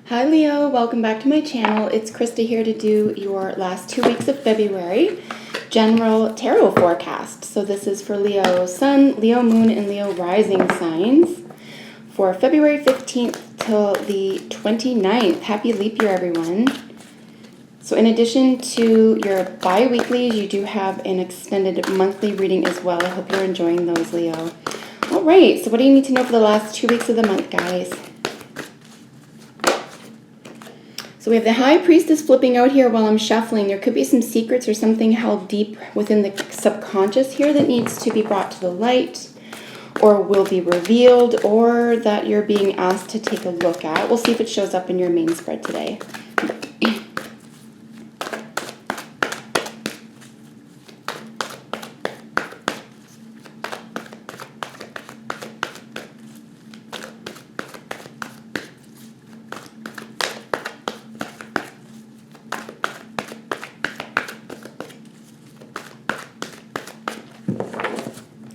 Hi Leo, welcome back to my channel. It's Krista here to do your last 2 weeks of February general tarot forecast. So this is for Leo Sun, Leo Moon, and Leo Rising signs for February 15th till the 29th. Happy leap year, everyone. So in addition to your bi-weeklies, you do have an extended monthly reading as well. I hope you're enjoying those, Leo. All right, so what do you need to know for the last 2 weeks of the month, guys? So we have the High Priestess flipping out here while I'm shuffling. There could be some secrets or something held deep within the subconscious here that needs to be brought to the light or will be revealed or that you're being asked to take a look at. We'll see if it shows up in your main spread today.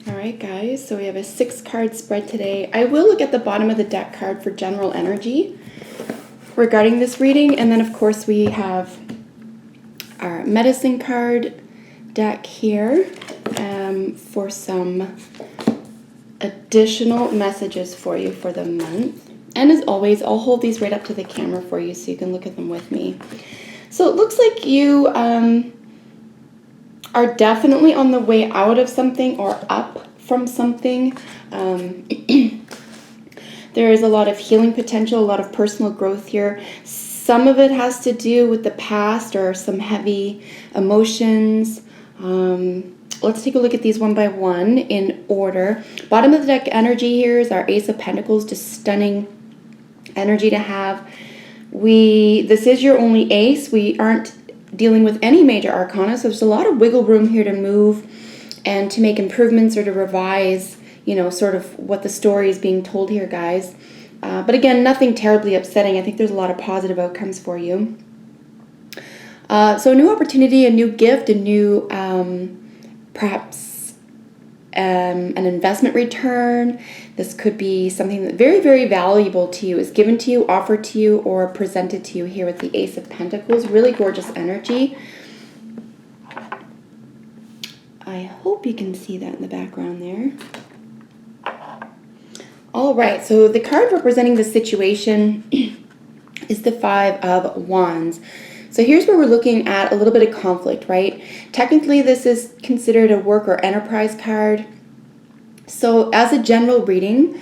Alright guys, so we have a 6-card spread today. I will look at the bottom of the deck card for general energy regarding this reading, and then of course we have our medicine card deck here for some additional messages for you for the month. And as always, I'll hold these right up to the camera for you so you can look at them with me. So it looks like you are definitely on the way out of something or up from something. There is a lot of healing potential, a lot of personal growth here. Some of it has to do with the past or some heavy emotions. Let's take a look at these one by one in order. Bottom of the deck energy here is our Ace of Pentacles, just stunning energy to have. This is your only ace. We aren't dealing with any major arcana, so there's a lot of wiggle room here to move and to make improvements or to revise, you know, sort of what the story is being told here, guys. But again, nothing terribly upsetting. I think there's a lot of positive outcomes for you. So a new opportunity, a new gift, a new perhaps an investment return. This could be something that very, very valuable to you, is given to you, offered to you, or presented to you here with the Ace of Pentacles. Really gorgeous energy. I hope you can see that in the background there. All right, so the card representing the situation is the Five of Wands. So here's where we're looking at a little bit of conflict, right? Technically, this is considered a work or enterprise card. So as a general reading,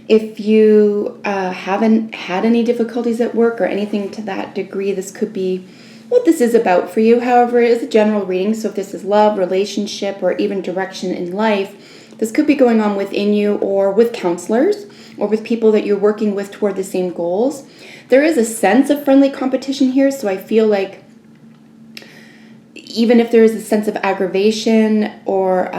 if you haven't had any difficulties at work or anything to that degree, this could be what this is about for you. However, it is a general reading, so if this is love, relationship, or even direction in life, this could be going on within you or with counselors or with people that you're working with toward the same goals. There is a sense of friendly competition here, so I feel like even if there is a sense of aggravation or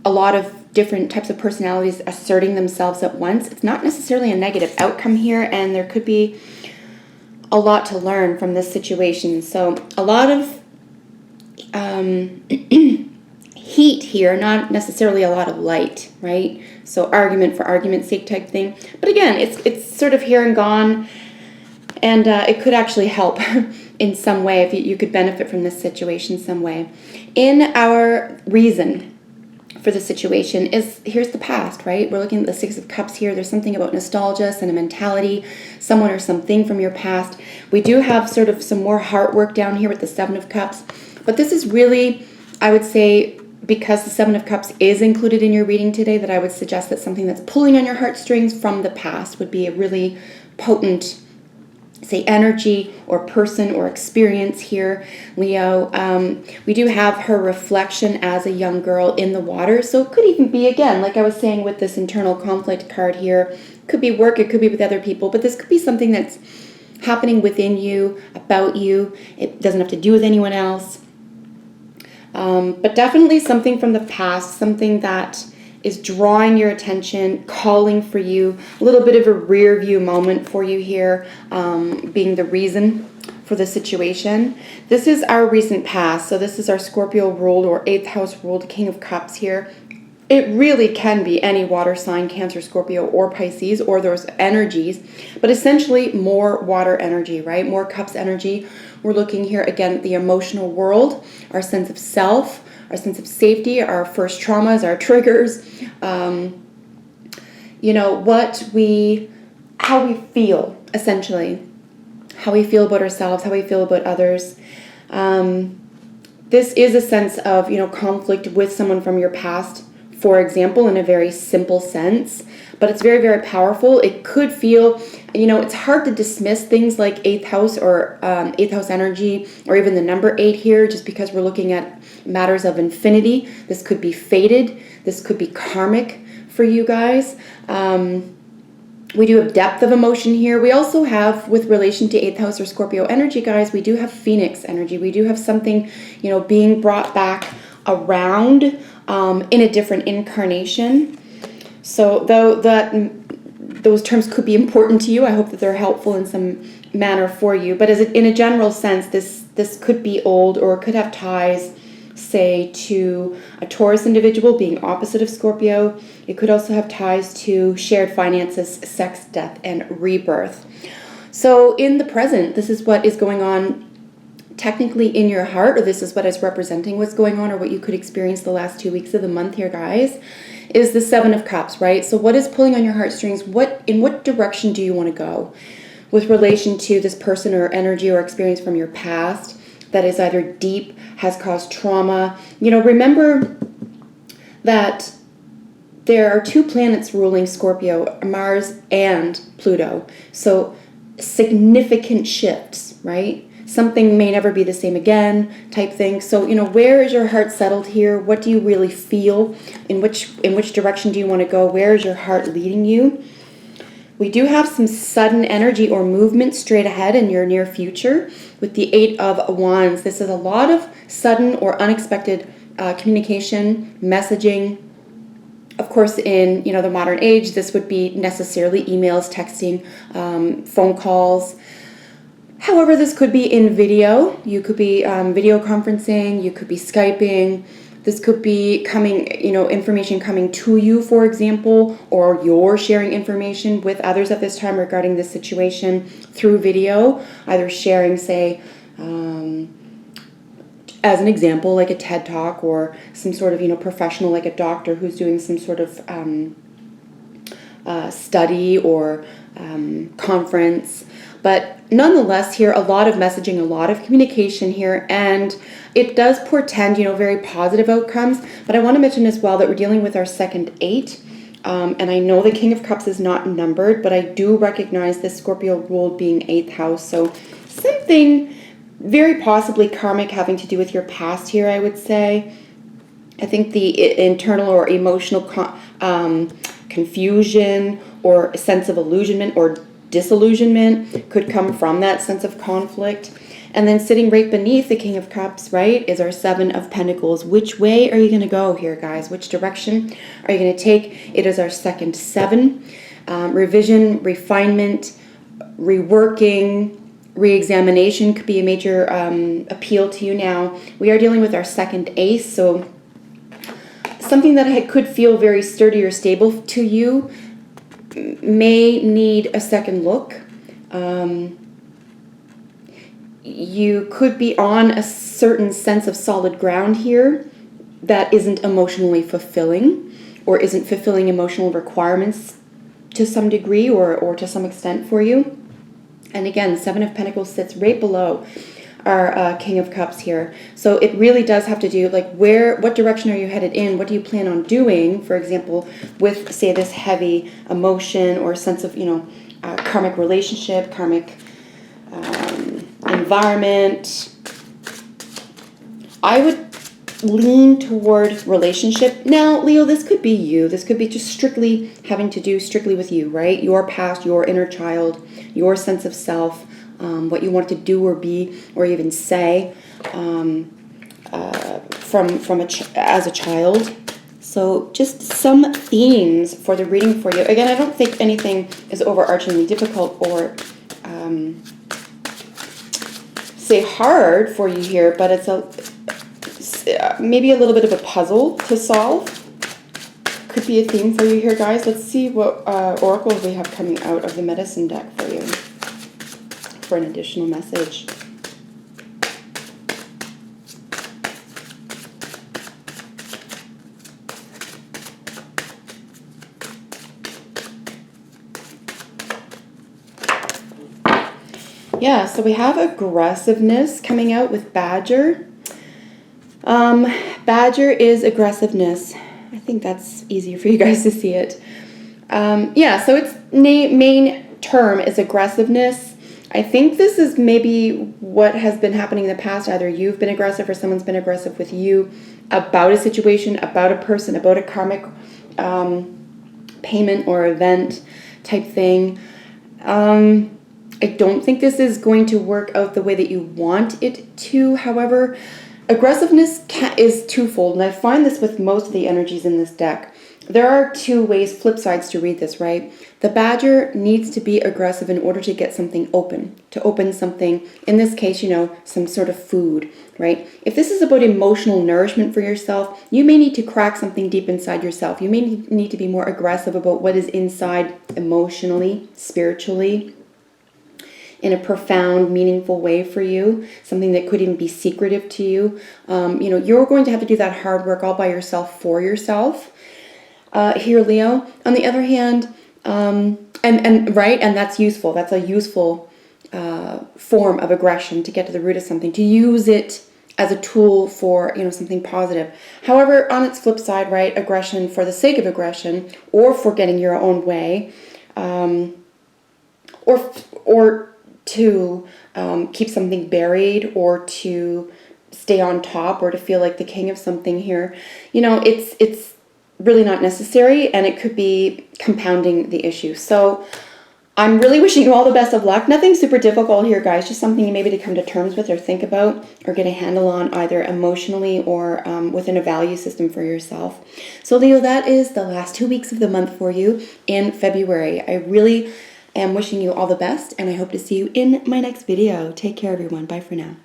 a lot of different types of personalities asserting themselves at once, it's not necessarily a negative outcome here, and there could be a lot to learn from this situation. So a lot of heat here, not necessarily a lot of light, right? So argument for argument's sake type thing. But again, it's sort of here and gone, and it could actually help in some way if you could benefit from this situation some way. In our reason for the situation is, here's the past, right? We're looking at the Six of Cups here. There's something about nostalgia, sentimentality, someone or something from your past. We do have sort of some more heart work down here with the Seven of Cups. But this is really, I would say, because the Seven of Cups is included in your reading today, that I would suggest that something that's pulling on your heartstrings from the past would be a really potent, say, energy or person or experience here, Leo. We do have her reflection as a young girl in the water, so it could even be, again, like I was saying with this internal conflict card here, could be work, it could be with other people, but this could be something that's happening within you, about you. It doesn't have to do with anyone else. But definitely something from the past, something that is drawing your attention, calling for you, a little bit of a rear view moment for you here, being the reason for the situation. This is our recent past, so this is our Scorpio ruled or 8th house ruled King of Cups here. It really can be any water sign, Cancer, Scorpio, or Pisces, or those energies, but essentially more water energy, right? More cups energy. We're looking here again at the emotional world, our sense of self, our sense of safety, our first traumas, our triggers, you know, how we feel, essentially, how we feel about ourselves, how we feel about others. This is a sense of, you know, conflict with someone from your past, for example, in a very simple sense, but it's very, very powerful. It could feel, you know, it's hard to dismiss things like 8th house or 8th house energy, or even the number 8 here, just because we're looking at matters of infinity. This could be fated. This could be karmic for you guys. We do have depth of emotion here. We also have, with relation to 8th house or Scorpio energy, guys, we do have Phoenix energy. We do have something, you know, being brought back around in a different incarnation. So though those terms could be important to you, I hope that they're helpful in some manner for you. But in a general sense, this could be old, or could have ties, say, to a Taurus individual being opposite of Scorpio. It could also have ties to shared finances, sex, death, and rebirth. So in the present, this is what is going on technically in your heart, or this is what is representing what's going on, or what you could experience the last 2 weeks of the month here, guys, is the 7 of Cups, right? So what is pulling on your heartstrings? In what direction do you want to go with relation to this person or energy or experience from your past that is either deep, has caused trauma? You know, remember that there are 2 planets ruling Scorpio, Mars and Pluto. So significant shifts, right? Something may never be the same again type thing. So, you know, where is your heart settled here? What do you really feel? In which direction do you want to go? Where is your heart leading you? We do have some sudden energy or movement straight ahead in your near future with the 8 of Wands. This is a lot of sudden or unexpected communication, messaging. Of course, in, you know, the modern age, this would be necessarily emails, texting, phone calls. However, this could be in video. You could be video conferencing. You could be Skyping. This could be coming, you know, information coming to you, for example, or you're sharing information with others at this time regarding this situation through video, either sharing, say, as an example, like a TED Talk, or some sort of, you know, professional, like a doctor who's doing some sort of study or conference. But nonetheless, here, a lot of messaging, a lot of communication here, and it does portend, you know, very positive outcomes. But I want to mention as well that we're dealing with our second 8, and I know the King of Cups is not numbered, but I do recognize this Scorpio ruled being 8th house. So something very possibly karmic having to do with your past here, I would say. I think the internal or emotional confusion or a sense of illusionment or disillusionment could come from that sense of conflict. And then sitting right beneath the King of Cups, right, is our 7 of Pentacles. Which way are you going to go here, guys? Which direction are you going to take? It is our second 7. Revision, refinement, reworking, re-examination could be a major appeal to you now. We are dealing with our second Ace, so something that could feel very sturdy or stable to you may need a second look. You could be on a certain sense of solid ground here that isn't emotionally fulfilling, or isn't fulfilling emotional requirements to some degree or to some extent for you. And again, 7 of Pentacles sits right below our King of Cups here. So it really does have to do, like, what direction are you headed in? What do you plan on doing, for example, with, say, this heavy emotion or sense of, you know, karmic relationship, karmic environment? I would lean toward relationship. Now, Leo, this could be you. This could be just strictly having to do strictly with you, right? Your past, your inner child, your sense of self, what you want to do or be or even say as a child. So just some themes for the reading for you. Again, I don't think anything is overarchingly difficult or say hard for you here, but it's maybe a little bit of a puzzle to solve. could be a theme for you here, guys. Let's see what oracles we have coming out of the medicine deck for you for an additional message. Yeah, so we have aggressiveness coming out with Badger. Badger is aggressiveness. I think that's easier for you guys to see it. Yeah, so its main term is aggressiveness. I think this is maybe what has been happening in the past. Either you've been aggressive or someone's been aggressive with you about a situation, about a person, about a karmic payment or event type thing. I don't think this is going to work out the way that you want it to. However, aggressiveness is twofold, and I find this with most of the energies in this deck. There are two ways, flip sides to read this, right? The Badger needs to be aggressive in order to get something open, to open something, in this case, you know, some sort of food, right? If this is about emotional nourishment for yourself, you may need to crack something deep inside yourself. You may need to be more aggressive about what is inside emotionally, spiritually, in a profound, meaningful way for you, something that could even be secretive to you. You know, you're going to have to do that hard work all by yourself for yourself. Here, Leo. On the other hand, and that's useful. That's a useful form of aggression to get to the root of something, to use it as a tool for, you know, something positive. However, on its flip side, right, aggression for the sake of aggression or for getting your own way, or to keep something buried, or to stay on top, or to feel like the king of something here, you know, it's really not necessary, and it could be compounding the issue. So I'm really wishing you all the best of luck. Nothing super difficult here, guys, just something maybe to come to terms with or think about or get a handle on, either emotionally or within a value system for yourself. So Leo, that is the last 2 weeks of the month for you in February. I really am wishing you all the best, and I hope to see you in my next video. Take care, everyone. Bye for now.